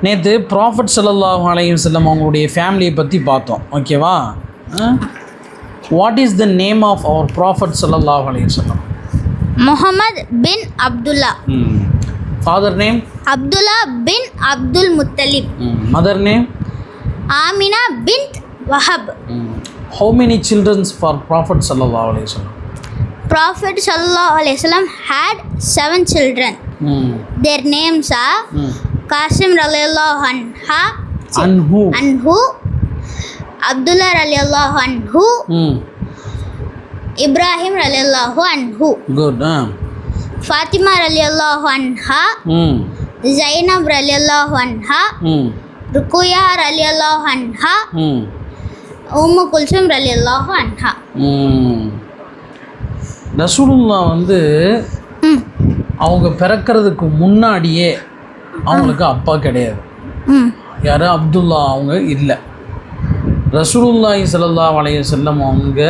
நேற்று ப்ராஃபட் ஸல்லல்லாஹு அலைஹி வஸல்லம் அவங்களுடைய ஃபேமிலியை பற்றி பார்த்தோம். ஓகேவா? What is the name of our prophet ஸல்லல்லாஹு அலைஹி வஸல்லம்? Muhammad bin Abdullah. Father name? Abdullah bin Abdul Muttalib. Mother name? Aamina bint Wahab. How many children for Prophet sallallahu alaihi wasallam? Prophet sallallahu alaihi wasallam had 7 children. Their names are Qasim radhiyallahu anhu, Abdullah radhiyallahu anhu, Ibrahim radhiyallahu anhu. Good. Fatima radhiyallahu anha, Zainab radhiyallahu anha, Ruqayya radhiyallahu anha, உம்மு குல்சும் ரலியல்லாஹு அன்ஹா. ரசூலுல்லா வந்து அவங்க பிறக்கிறதுக்கு முன்னாடியே அவங்களுக்கு அப்பா கிடையாது. யார்? அப்துல்லா அவங்க இல்லை. ரசூலுல்லாஹி ஸல்லல்லாஹு அலைஹி வஸல்லம் அவங்க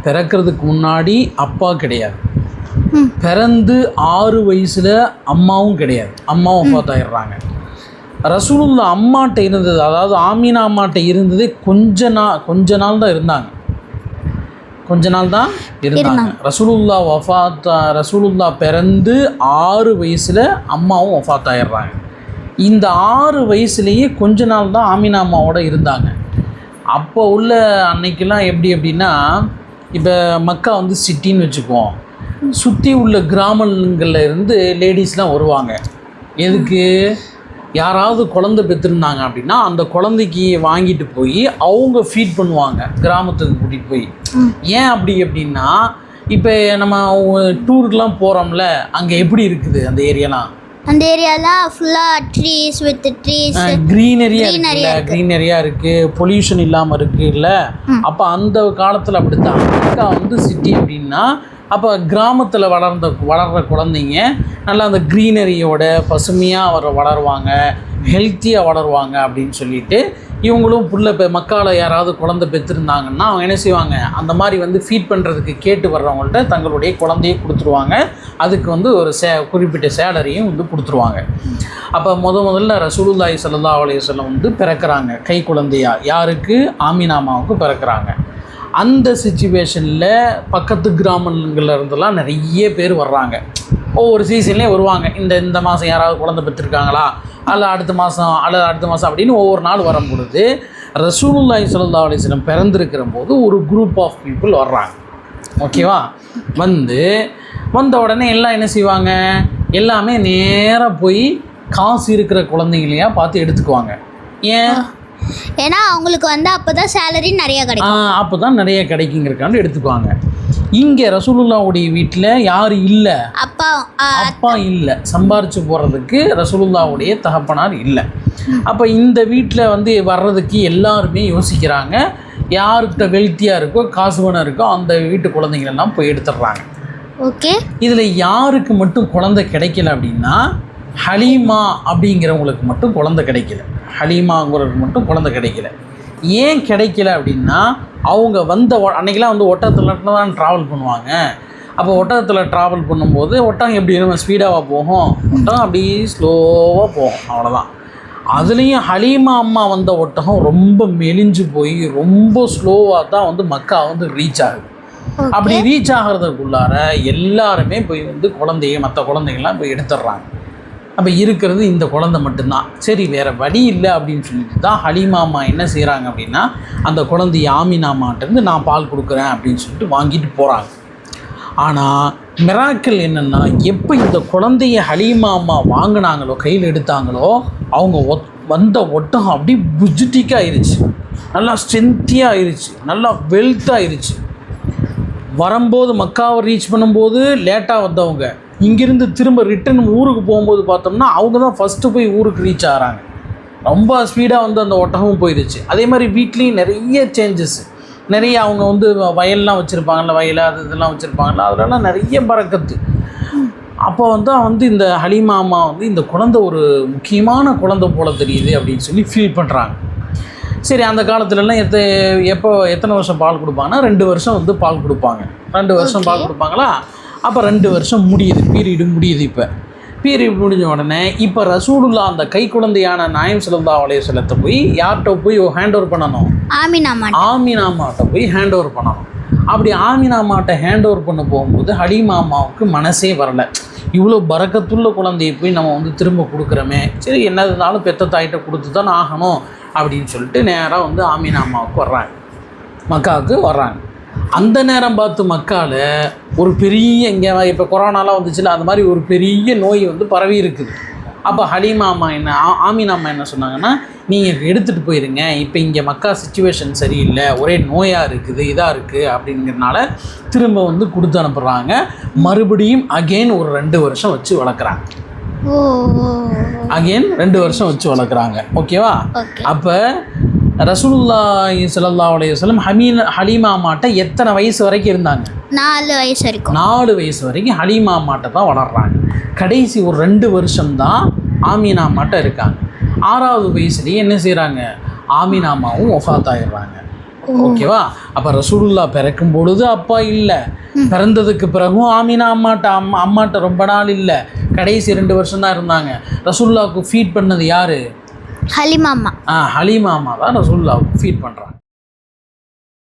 பிறக்கிறதுக்கு முன்னாடி அப்பா கிடையாது. பிறந்து 6 வயசில் அம்மாவும் கிடையாது. அம்மாவும் வஃபாத்தாயிடுறாங்க. ரசூலுல்லா அம்மாட்ட இருந்தது, அதாவது ஆமீனா அம்மாட்ட இருந்தது கொஞ்ச நாள் தான் இருந்தாங்க. ரசூலுல்லா பிறந்து 6 வயசில் அம்மாவும் வஃபாத்தாயிடுறாங்க. இந்த 6 வயசுலேயே கொஞ்ச நாள் தான் ஆமீனா அம்மாவோட இருந்தாங்க. அப்போ உள்ள அன்னைக்கெல்லாம் எப்படி அப்படின்னா, இப்போ மக்கா வந்து சிட்டின்னு வச்சுக்குவோம், சுற்றி உள்ள கிராமங்களில் இருந்து லேடிஸ்லாம் வருவாங்க. எதுக்கு? யாராவது குழந்தை பெற்றிருந்தாங்க அப்படின்னா அந்த குழந்தைக்கு வாங்கிட்டு போய் அவங்க ஃபீட் பண்ணுவாங்க, கிராமத்துக்கு கூட்டிகிட்டு போய். ஏன் அப்படி அப்படின்னா, இப்போ நம்ம டூருக்கெலாம் போகிறோம்ல, அங்கே எப்படி இருக்குது அந்த ஏரியாலாம்? அந்த ஏரியாலாம் ஃபுல்லாக ட்ரீஸ் வித் ட்ரீஸ், க்ரீனரியாக இருக்குது, பொல்யூஷன் இல்லாமல் இருக்குல்ல. அப்போ அந்த காலத்தில் அப்படித்தான். மக்கா வந்து சிட்டி அப்படின்னா, அப்போ கிராமத்தில் வளர்கிற குழந்தைங்க நல்லா அந்த க்ரீனரியோட பசுமையாக வளருவாங்க, ஹெல்த்தியாக வளருவாங்க அப்படின்னு சொல்லிட்டு இவங்களும் மக்காவில் யாராவது குழந்தை பெற்றிருந்தாங்கன்னா அவங்க என்ன செய்வாங்க, அந்த மாதிரி வந்து ஃபீட் பண்ணுறதுக்கு கேட்டு வர்றவங்கள்ட்ட தங்களுடைய குழந்தையை கொடுத்துருவாங்க. அதுக்கு வந்து ஒரு குறிப்பிட்ட சேலரியும் வந்து கொடுத்துருவாங்க. அப்போ முதல்ல ரசூலுல்லாஹி ஸல்லல்லாஹு அலைஹி வஸல்லம் வந்து பிறக்கிறாங்க கை குழந்தையா. யாருக்கு? ஆமீனா அம்மாவுக்கு பிறக்கிறாங்க. அந்த சிச்சுவேஷனில் பக்கத்து கிராமங்களில் இருந்தெல்லாம் நிறைய பேர் வர்றாங்க. ஒவ்வொரு சீசன்லேயே வருவாங்க. இந்த மாதம் யாராவது குழந்தை பெற்றிருக்காங்களா, அடுத்த மாதம் அப்படின்னு ஒவ்வொரு நாள் வரும் பொழுது ரசூலுல்லாஹி ஸல்லல்லாஹு அலைஹி வஸல்லம் பிறந்திருக்கிற போது ஒரு குரூப் ஆஃப் பீப்புள் வர்றாங்க. ஓகேவா? வந்த உடனே எல்லாம் என்ன செய்வாங்க, எல்லாமே நேராக போய் காசு இருக்கிற குழந்தைங்களையா பார்த்து எடுத்துக்குவாங்க. ஏன்னா அவங்களுக்கு வந்து அப்போ தான் சேலரி நிறையா கிடைக்கும். அப்போ தான் நிறைய கிடைக்குங்கிறக்காண்டு எடுத்துக்குவாங்க. இங்கே ரசூலுல்லாவுடைய வீட்டில் யார் இல்லை? அப்பா இல்லை. சம்பாரித்து போகிறதுக்கு ரசூலுல்லாவுடைய தகப்பனார் இல்லை. அப்போ இந்த வீட்டில் வந்து வர்றதுக்கு எல்லாருமே யோசிக்கிறாங்க. யார்கிட்ட வெல்த்தியாக இருக்கோ, காசு பணம் இருக்கோ, அந்த வீட்டு குழந்தைங்களெல்லாம் போய் எடுத்துடுறாங்க. ஓகே. இதில் யாருக்கு மட்டும் குழந்தை கிடைக்கல அப்படின்னா, ஹலீமா அப்படிங்கிறவங்களுக்கு மட்டும் குழந்தை கிடைக்கல. ஹலீமாங்கிறவங்களுக்கு மட்டும் குழந்தை கிடைக்கல. ஏன் கிடைக்கல அப்படின்னா, அவங்க அன்றைக்கெலாம் வந்து ஒட்டகத்தில் தான் ட்ராவல் பண்ணுவாங்க. அப்போ ஒட்டகத்தில் ட்ராவல் பண்ணும்போது ஒட்டகம் எப்படி நம்ம ஸ்பீடாக போகும், ஒட்டகம் அப்படி ஸ்லோவாக போகும், அவ்வளோதான். அதுலேயும் ஹலீமா அம்மா வந்த ஒட்டகம் ரொம்ப மெலிஞ்சு போய் ரொம்ப ஸ்லோவாக தான் வந்து மக்கா வந்து ரீச் ஆகுது. அப்படி ரீச் ஆகிறதுக்குள்ளார எல்லாருமே போய் வந்து மற்ற குழந்தைங்கள்லாம் போய் எடுத்துடுறாங்க. அப்போ இருக்கிறது இந்த குழந்தை மட்டும்தான். சரி, வேறு வழி இல்லை அப்படின்னு சொல்லிட்டு தான் ஹலீமா அம்மா என்ன செய்கிறாங்க அப்படின்னா, அந்த குழந்தைய ஆமீனா அம்மாட்டேருந்து நான் பால் கொடுக்குறேன் அப்படின்னு சொல்லிட்டு வாங்கிட்டு போகிறாங்க. ஆனால் மிராக்கிள் என்னென்னா, எப்போ இந்த குழந்தைய ஹலீமா அம்மா வாங்கினாங்களோ, கையில் எடுத்தாங்களோ, அவங்க வந்த ஒட்டகம் அப்படி புஜ்டிக்காக ஆயிடுச்சு, நல்லா ஸ்ட்ரென்த்தியாக ஆயிடுச்சு, நல்லா வெல்த்தாக ஆயிடுச்சு. வரும்போது மக்காவை ரீச் பண்ணும்போது லேட்டாக வந்தவங்க இங்கேருந்து திரும்ப ரிட்டன் ஊருக்கு போகும்போது பார்த்தோம்னா அவங்க தான் ஃபஸ்ட்டு போய் ஊருக்கு ரீச் ஆகிறாங்க. ரொம்ப ஸ்பீடாக வந்து அந்த ஒட்டகமும் போயிடுச்சு. அதே மாதிரி வீட்லேயும் நிறைய சேஞ்சஸ், நிறைய அவங்க வந்து வயல்லாம் வச்சுருப்பாங்கள்ல, இதெல்லாம் வச்சுருப்பாங்கள்ல, அதெல்லாம் நிறைய பறக்கத்து. அப்போ வந்து இந்த ஹலீமா அம்மா வந்து இந்த குழந்தை ஒரு முக்கியமான குழந்தை போல் தெரியுது அப்படின்னு சொல்லி ஃபீல் பண்ணுறாங்க. சரி, அந்த காலத்துலலாம் எத்தனை வருஷம் பால் கொடுப்பாங்கன்னா 2 வருஷம் வந்து பால் கொடுப்பாங்க. 2 வருஷம் பால் கொடுப்பாங்களா? அப்போ 2 வருஷம் முடியுது, பீரியடு முடியுது. இப்போ பீரியட் முடிஞ்ச உடனே இப்போ ரசூலுல்லா அந்த கை குழந்தையான நாயம் ஸல்லல்லாஹு அலைஹி வஸல்லத்தை போய் யார்கிட்ட போய் ஹேண்ட் ஓவர் பண்ணணும்? ஆமினாமாட்ட போய் ஹேண்ட் ஓவர் பண்ணணும். அப்படி ஆமினாமாட்ட ஹேண்ட் ஓவர் பண்ண போகும்போது ஹலீமா அம்மாவுக்கு மனசே வரலை. இவ்வளோ பரக்கத்துள்ள குழந்தையை போய் நம்ம வந்து திரும்ப கொடுக்குறோமே, சரி என்ன இருந்தாலும் பெத்த தாயிட்ட கொடுத்து தான் ஆகணும் அப்படின்னு சொல்லிட்டு நேராக வந்து ஆமினா அம்மாவுக்கு வர்றாங்க, மக்காவுக்கு வர்றாங்க. அந்த நேரம் பார்த்து மக்காவில் ஒரு பெரிய இங்கே இப்போ கொரோனாலாம் வந்துச்சுல, அது மாதிரி ஒரு பெரிய நோய் வந்து பரவி இருக்குது. அப்போ ஹலீமா அம்மா ஆமினா அம்மா என்ன சொன்னாங்கன்னா, நீங்கள் எடுத்துகிட்டு போயிருங்க, இப்போ இங்கே மக்கா சிச்சுவேஷன் சரியில்லை, ஒரே நோயாக இருக்குது, இதாக இருக்குது அப்படிங்கிறனால திரும்ப வந்து கொடுத்து அனுப்புகிறாங்க. மறுபடியும் அகெயின் ஒரு 2 வருஷம் வச்சு வளர்க்குறாங்க. அகெயின் 2 வருஷம் வச்சு வளர்க்குறாங்க. ஓகேவா? அப்போ ரசூலுல்லாஹி ஸல்லல்லாஹு அலைஹி வஸல்லம் ஹலீமா அம்மாட்ட எத்தனை வயசு வரைக்கும் இருந்தாங்க? 4 வயசு வரைக்கும். 4 வயசு வரைக்கும் ஹலீமா அம்மாட்ட தான் வளர்கிறாங்க. கடைசி ஒரு 2 வருஷம்தான் ஆமினா அம்மாட்ட இருக்காங்க. 6வது வயசுலேயே என்ன செய்கிறாங்க? ஆமினா அம்மாவும் ஒஃபாத் ஆகிடுறாங்க. ஓகேவா? அப்போ ரசூலுல்லா பிறக்கும் பொழுது அப்பா இல்லை, பிறந்ததுக்கு பிறகும் ஆமினா அம்மாட்ட ரொம்ப நாள் இல்லை, கடைசி 2 வருஷம் தான் இருந்தாங்க. ரசூலுல்லாவுக்கு ஃபீட் பண்ணது யார்? ஹலீமா அம்மா. ஹலீமா அம்மா தான் ரசூலுல்லாவுக்கு ஃபீட் பண்ணுறாங்க.